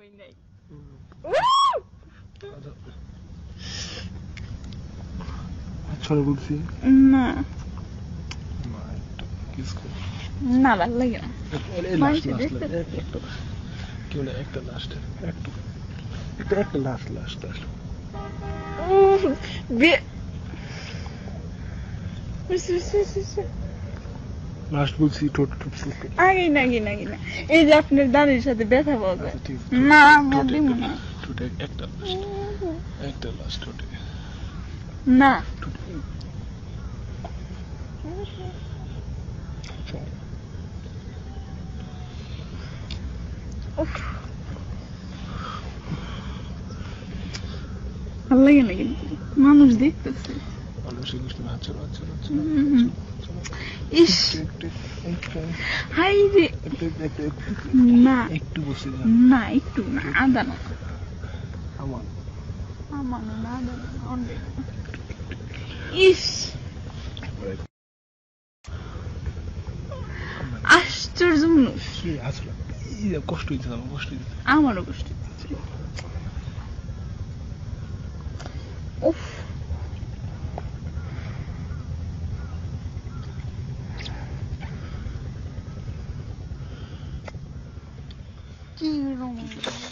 নামাই নাই আচ্ছা বলছি না না ভালো লাগে না একটা লাস্ট লাস্ট বলছি ঠোঁট আগে না এই যে আপনার দাঁড়ির সাথে ব্যথা পাওয়া যায় না আমি আর দিব না ঠোঁটে একটা লাস্ট ঠোঁটে না ভালো লাগে না কিন্তু মানুষ দেখতেছে ইস হাই রে না একটু বসে না একটু না আদানো আমার আমানো না আদানো অনেক ইস আশ্চর্য মানুষ আসলে কষ্ট হইতে আমারও কষ্ট হচ্ছে উফ কি রকম